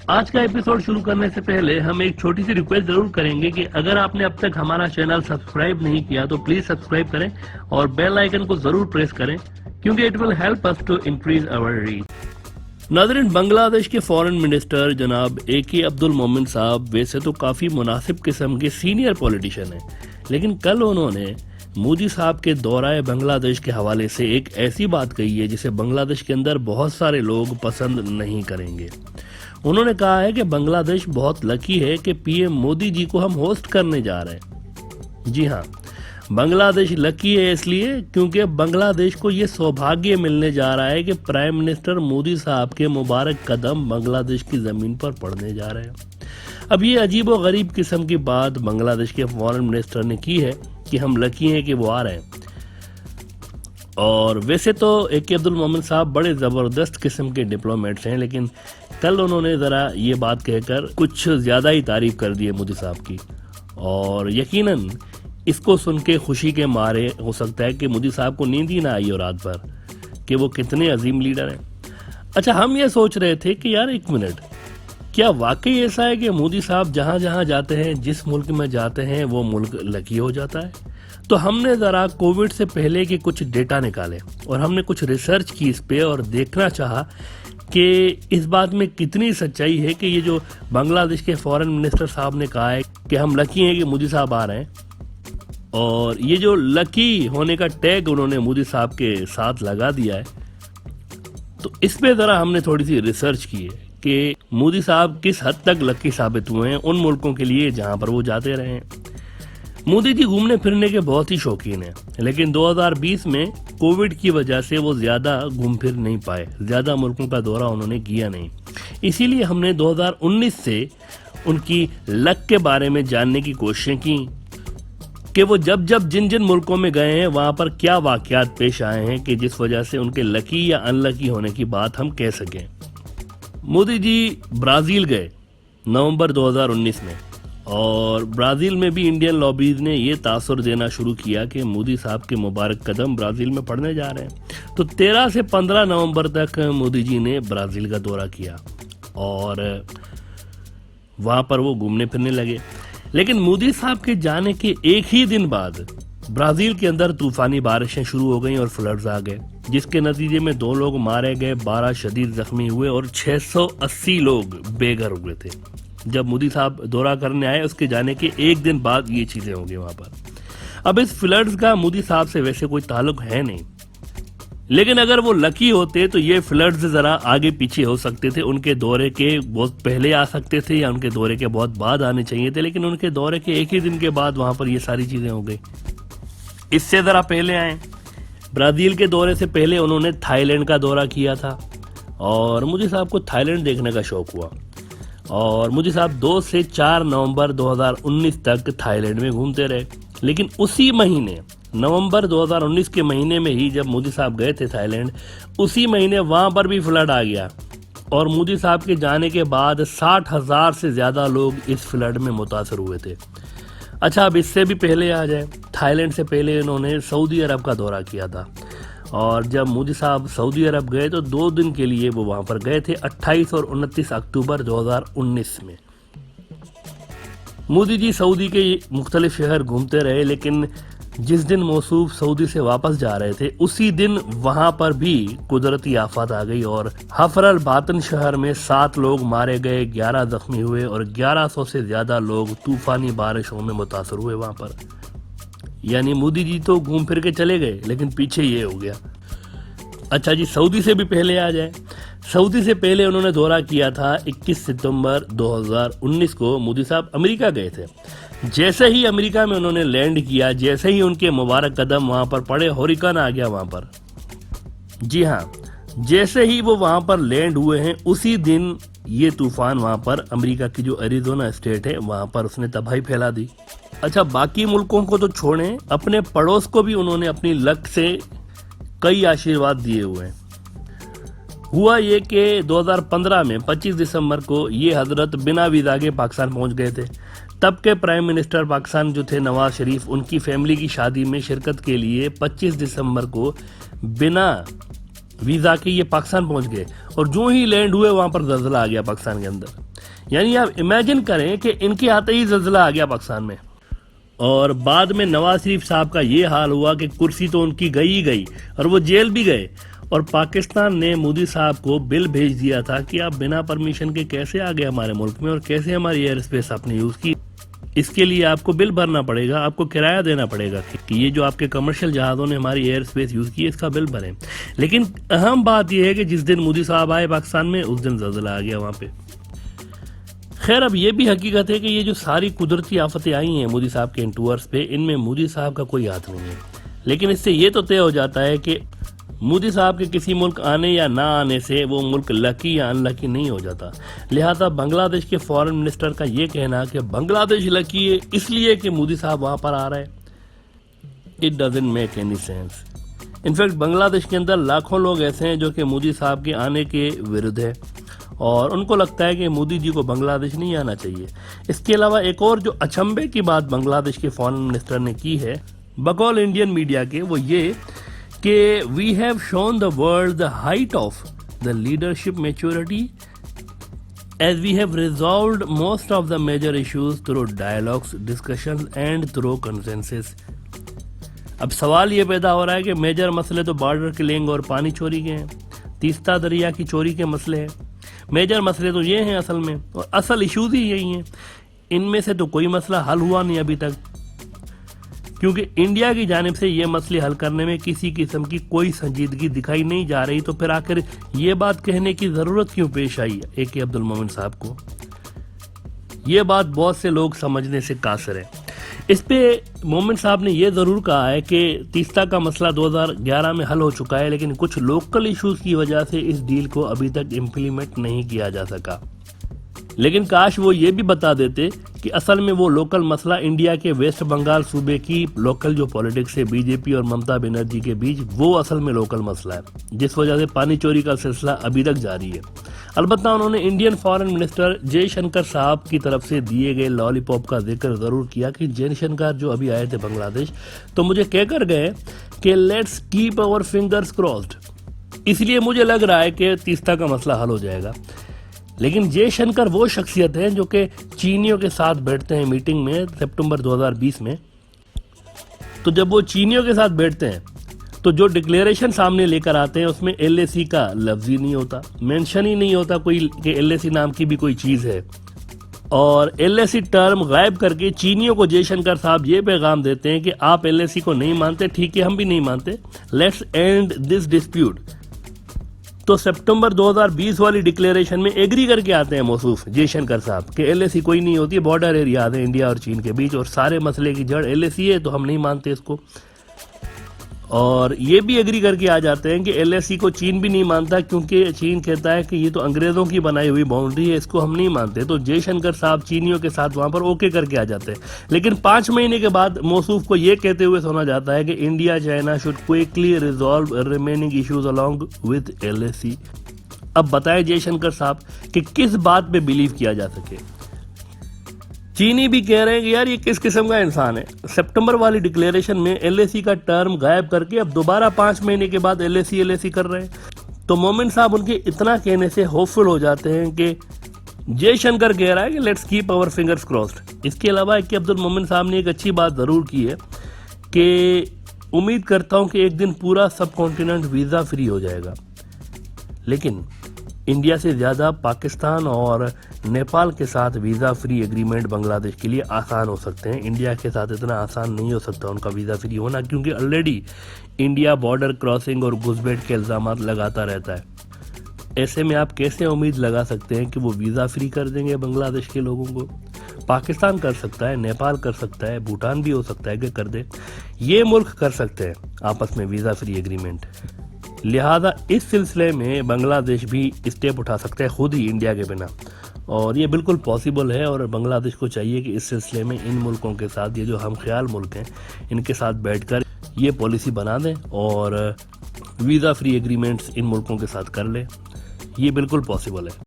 आज का एपिसोड शुरू करने से पहले हम एक छोटी सी रिक्वेस्ट जरूर करेंगे कि अगर आपने अब तक हमारा चैनल सब्सक्राइब नहीं किया तो प्लीज सब्सक्राइब करें और बेल आइकन को जरूर प्रेस करें क्योंकि it will help us to increase our reach. नाज़रीन, बांग्लादेश के फॉरेन मिनिस्टर जनाब AK अब्दुल मोमिन साहब वैसे तो काफी मुनासिब किस्म के सीनियर पॉलिटिशियन हैं, लेकिन कल उन्होंने मोदी साहब के दौराए बांग्लादेश के हवाले से एक ऐसी बात कही है जिसे बांग्लादेश के अंदर बहुत सारे लोग पसंद नहीं करेंगे। उन्होंने कहा है कि बांग्लादेश बहुत लकी है कि PM मोदी जी को हम होस्ट करने जा रहे हैं। जी हाँ, बांग्लादेश लकी है इसलिए क्योंकि बांग्लादेश को ये सौभाग्य मिलने जा रहा है कि प्राइम मिनिस्टर मोदी साहब के मुबारक कदम बांग्लादेश की जमीन पर पड़ने जा रहे हैं। अब ये अजीब और गरीब किस्म की बात बांग्लादेश के फॉरेन मिनिस्टर ने की है कि हम लकी हैं कि वो आ रहे हैं। और वैसे तो AK अब्दुल मोमिन साहब बड़े ज़बरदस्त किस्म के डिप्लोमेट्स हैं, लेकिन कल उन्होंने ज़रा ये बात कहकर कुछ ज़्यादा ही तारीफ कर दी है मोदी साहब की, और यकीनन इसको सुन के खुशी के मारे हो सकता है कि मोदी साहब को नींद ही ना आई हो रात भर कि वो कितने अजीम लीडर हैं। अच्छा, हम ये सोच रहे थे कि यार एक मिनट, क्या वाकई ऐसा है कि मोदी साहब जहाँ जहाँ जाते हैं, जिस मुल्क में जाते हैं, वो मुल्क लकी हो जाता है? तो हमने ज़रा कोविड से पहले के कुछ डेटा निकाले और हमने कुछ रिसर्च की इस पे और देखना चाहा कि इस बात में कितनी सच्चाई है कि ये जो बांग्लादेश के फॉरेन मिनिस्टर साहब ने कहा है कि हम लकी हैं कि मोदी साहब आ रहे हैं, और ये जो लकी होने का टैग उन्होंने मोदी साहब के साथ लगा दिया है, तो इस पे ज़रा हमने थोड़ी सी रिसर्च की है कि मोदी साहब किस हद तक लकी साबित हुए हैं उन मुल्कों के लिए जहां पर वो जाते रहे हैं। मोदी जी घूमने फिरने के बहुत ही शौकीन हैं, लेकिन 2020 में कोविड की वजह से वो ज़्यादा घूम फिर नहीं पाए, ज़्यादा मुल्कों का दौरा उन्होंने किया नहीं। इसीलिए हमने 2019 से उनकी लक के बारे में जानने की कोशिशें की कि वो जब जब जिन जिन मुल्कों में गए हैं वहाँ पर क्या वाक़यात पेश आए हैं कि जिस वजह से उनके लकी या अनलकी होने की बात हम कह सकें। मोदी जी ब्राज़ील गए नवंबर 2019 में, और ब्राज़ील में भी इंडियन लॉबीज ने ये तासुर देना शुरू किया कि मोदी साहब के मुबारक कदम ब्राज़ील में पड़ने जा रहे हैं। तो 13 से 15 नवंबर तक मोदी जी ने ब्राज़ील का दौरा किया और वहाँ पर वो घूमने फिरने लगे। लेकिन मोदी साहब के जाने के एक ही दिन बाद ब्राज़ील के अंदर तूफ़ानी बारिशें शुरू हो गई और फ्लड्स आ गए, जिसके नतीजे में 2 लोग मारे गए, 12 शदीद जख्मी हुए और 680 लोग बेघर हुए थे। जब मोदी साहब दौरा करने आए उसके जाने के एक दिन बाद ये चीजें होंगी वहां पर। अब इस फ्लड्स का मोदी साहब से वैसे कोई ताल्लुक है नहीं, लेकिन अगर वो लकी होते तो ये फ्लड्स जरा आगे पीछे हो सकते थे, उनके दौरे के बहुत पहले आ सकते थे या उनके दौरे के बहुत बाद आने चाहिए थे, लेकिन उनके दौरे के एक ही दिन के बाद वहां पर ये सारी चीजें हो गई। इससे जरा पहले आए, ब्राजील के दौरे से पहले उन्होंने थाईलैंड का दौरा किया था और मोदी साहब को थाईलैंड देखने का शौक हुआ, और मोदी साहब 2 से 4 नवंबर 2019 तक थाईलैंड में घूमते रहे। लेकिन उसी महीने नवंबर 2019 के महीने में ही जब मोदी साहब गए थे थाईलैंड, उसी महीने वहां पर भी फ्लड आ गया और मोदी साहब के जाने के बाद 60,000 से ज़्यादा लोग इस फ्लड में मुतासर हुए थे। अच्छा, अब इससे भी पहले आ जाए, थाईलैंड से पहले इन्होंने सऊदी अरब का दौरा किया था, और जब मोदी साहब सऊदी अरब गए तो 2 दिन के लिए वो वहां पर गए थे, 28 और 29 अक्टूबर 2019 में। मोदी जी सऊदी के मुख्तलिफ शहर घूमते रहे, लेकिन जिस दिन मौसूफ सऊदी से वापस जा रहे थे उसी दिन वहां पर भी कुदरती आफत आ गई और हफरल बातन शहर में 7 लोग मारे गए, 11 जख्मी हुए और 1100 से ज्यादा लोग तूफानी बारिशों में मुतासर हुए वहां पर। यानी मोदी जी तो घूम फिर के चले गए, लेकिन पीछे ये हो गया। अच्छा जी, सऊदी से भी पहले आ जाए। सऊदी से पहले उन्होंने दौरा किया था 21 सितंबर 2019 को। मोदी साहब अमेरिका गए थे। जैसे ही अमेरिका में उन्होंने लैंड किया, जैसे ही उनके मुबारक कदम वहां पर पड़े, हुरिकेन आ गया वहां पर। जी हाँ, जैसे ही वो वहां पर लैंड हुए हैं उसी दिन ये तूफान वहां पर अमेरिका की जो एरिजोना स्टेट है वहां पर उसने तबाही फैला दी। अच्छा, बाकी मुल्कों को तो छोड़ें, अपने पड़ोस को भी उन्होंने अपनी लक से कई आशीर्वाद दिए हुए हैं। हुआ ये कि 2015 में 25 दिसंबर को ये हजरत बिना वीज़ा के पाकिस्तान पहुंच गए थे। तब के प्राइम मिनिस्टर पाकिस्तान जो थे नवाज शरीफ, उनकी फैमिली की शादी में शिरकत के लिए 25 दिसंबर को बिना वीजा के ये पाकिस्तान पहुंच गए और जो ही लैंड हुए वहां पर जल्जला आ गया पाकिस्तान के अंदर। यानी आप इमेजिन करें कि इनके आते ही जल्जला आ गया पाकिस्तान में। और बाद में नवाज शरीफ साहब का ये हाल हुआ कि कुर्सी तो उनकी गई ही गई और वो जेल भी गए। और पाकिस्तान ने मोदी साहब को बिल भेज दिया था कि आप बिना परमिशन के कैसे आ गए हमारे मुल्क में और कैसे हमारी एयर स्पेस आपने यूज की, इसके लिए आपको बिल भरना पड़ेगा, आपको किराया देना पड़ेगा कि ये जो आपके कमर्शियल जहाज़ों ने हमारी एयर स्पेस यूज की है इसका बिल भरें। लेकिन अहम बात यह है कि जिस दिन मोदी साहब आए पाकिस्तान में उस दिन जल्जला आ गया वहां पे। खैर अब ये भी हकीकत है कि ये जो सारी कुदरती आफतें आई हैं मोदी साहब के इन टूर्स पे, इनमें मोदी साहब का कोई हाथ नहीं है। लेकिन इससे ये तो तय हो जाता है कि मोदी साहब के किसी मुल्क आने या ना आने से वो मुल्क लकी या अनलकी नहीं हो जाता। लिहाजा बांग्लादेश के फॉरेन मिनिस्टर का ये कहना कि बांग्लादेश लकी है इसलिए कि मोदी साहब वहां पर आ रहे हैं, it doesn't make any sense. In fact Bangladesh के अंदर लाखों लोग ऐसे हैं जो कि मोदी साहब के आने के विरुद्ध है और उनको लगता है कि मोदी जी को बांग्लादेश नहीं आना चाहिए। इसके अलावा एक और जो अचंभे की बात बांग्लादेश के फॉरेन मिनिस्टर ने की है बकौल इंडियन मीडिया के, वो ये कि we have shown the world the height of the leadership maturity as we have resolved most of the major issues through dialogues, discussions and through consensus. अब सवाल ये पैदा हो रहा है कि मेजर मसले तो बॉर्डर किलिंग और पानी चोरी के हैं, तीस्ता दरिया की चोरी के मसले हैं। मेजर मसले तो ये हैं असल में, और असल इश्यूज ही यही हैं। इनमें से तो कोई मसला हल हुआ नहीं अभी तक, क्योंकि इंडिया की जानिब से ये मसले हल करने में किसी किस्म की कोई संजीदगी दिखाई नहीं जा रही। तो फिर आखिर ये बात कहने की जरूरत क्यों पेश आई AK अब्दुल मोमिन साहब को? ये बात बहुत से लोग समझने से कासिर है। इस पे मोमिन साहब ने यह जरूर कहा है कि तीस्ता का मसला 2011 में हल हो चुका है, लेकिन कुछ लोकल इश्यूज की वजह से इस डील को अभी तक इम्प्लीमेंट नहीं किया जा सका। लेकिन काश वो ये भी बता देते कि असल में वो लोकल मसला इंडिया के वेस्ट बंगाल सूबे की लोकल जो पॉलिटिक्स है बीजेपी और ममता बनर्जी के बीच, वो असल में लोकल मसला है जिस वजह से पानी चोरी का सिलसिला अभी तक जारी है। अलबत्ता उन्होंने इंडियन फॉरेन मिनिस्टर जयशंकर साहब की तरफ से दिए गए लॉलीपॉप का जिक्र जरूर किया कि जयशंकर जो अभी आए थे बांग्लादेश तो मुझे कहकर गए कि let's keep our fingers crossed, इसलिए मुझे लग रहा है कि तीस्ता का मसला हल हो जाएगा। लेकिन जयशंकर वो शख्सियत है जो कि चीनियों के साथ बैठते हैं मीटिंग में सितंबर 2020 में। तो जब वो चीनियों के साथ बैठते हैं तो जो डिक्लेरेशन सामने लेकर आते हैं उसमें LAC का लफ्ज ही नहीं होता, मेंशन ही नहीं होता कोई कि LAC नाम की भी कोई चीज है। और LAC टर्म गायब करके चीनियों को जयशंकर साहब ये पैगाम देते हैं कि आप LAC को नहीं मानते, ठीक है हम भी नहीं मानते, लेट्स एंड दिस डिस्प्यूट। तो सितंबर 2020 वाली डिक्लेरेशन में एग्री करके आते हैं मौसूफ जयशंकर साहब कि LAC कोई नहीं होती, बॉर्डर एरिया है इंडिया और चीन के बीच और सारे मसले की जड़ LAC है, तो हम नहीं मानते इसको। और ये भी एग्री करके आ जाते हैं कि LAC को चीन भी नहीं मानता क्योंकि चीन कहता है कि ये तो अंग्रेजों की बनाई हुई बाउंड्री है, इसको हम नहीं मानते। तो जयशंकर साहब चीनियों के साथ वहां पर ओके करके आ जाते हैं। लेकिन 5 महीने के बाद मौसूफ को ये कहते हुए सुना जाता है कि India China should quickly resolve remaining issues along with LAC। अब बताएं जयशंकर साहब कि किस बात पे बिलीव किया जा सके। चीनी भी कह रहे हैं कि यार ये किस किस्म का इंसान है, सितंबर वाली डिक्लेरेशन में LAC का टर्म गायब करके अब दोबारा 5 महीने के बाद LAC कर रहे हैं। तो मोमिन साहब उनके इतना कहने से होपफुल हो जाते हैं कि जयशंकर कह रहा है कि let's keep our fingers crossed. इसके अलावा कि अब्दुल मोमिन साहब ने एक अच्छी बात जरूर की है कि उम्मीद करता हूं कि एक दिन पूरा सब कॉन्टिनेंट वीजा फ्री हो जाएगा। लेकिन इंडिया से ज्यादा पाकिस्तान और नेपाल के साथ वीजा फ्री एग्रीमेंट बांग्लादेश के लिए आसान हो सकते हैं। इंडिया के साथ इतना आसान नहीं हो सकता उनका वीजा फ्री होना, क्योंकि ऑलरेडी इंडिया बॉर्डर क्रॉसिंग और घुसपैठ के इल्जाम लगाता रहता है। ऐसे में आप कैसे उम्मीद लगा सकते हैं कि वो वीजा फ्री कर देंगे बांग्लादेश के लोगों को? पाकिस्तान कर सकता है, नेपाल कर सकता है, भूटान भी हो सकता है कि कर दे। ये मुल्क कर सकते हैं आपस में वीजा फ्री एग्रीमेंट। लिहाजा इस सिलसिले में बांग्लादेश भी स्टेप उठा सकता है खुद ही इंडिया के बिना, और ये बिल्कुल पॉसिबल है। और बांग्लादेश को चाहिए कि इस सिलसिले में इन मुल्कों के साथ, ये जो हम ख्याल मुल्क हैं, इनके साथ बैठकर ये पॉलिसी बना दें और वीज़ा फ्री एग्रीमेंट्स इन मुल्कों के साथ कर लें। ये बिल्कुल पॉसिबल है।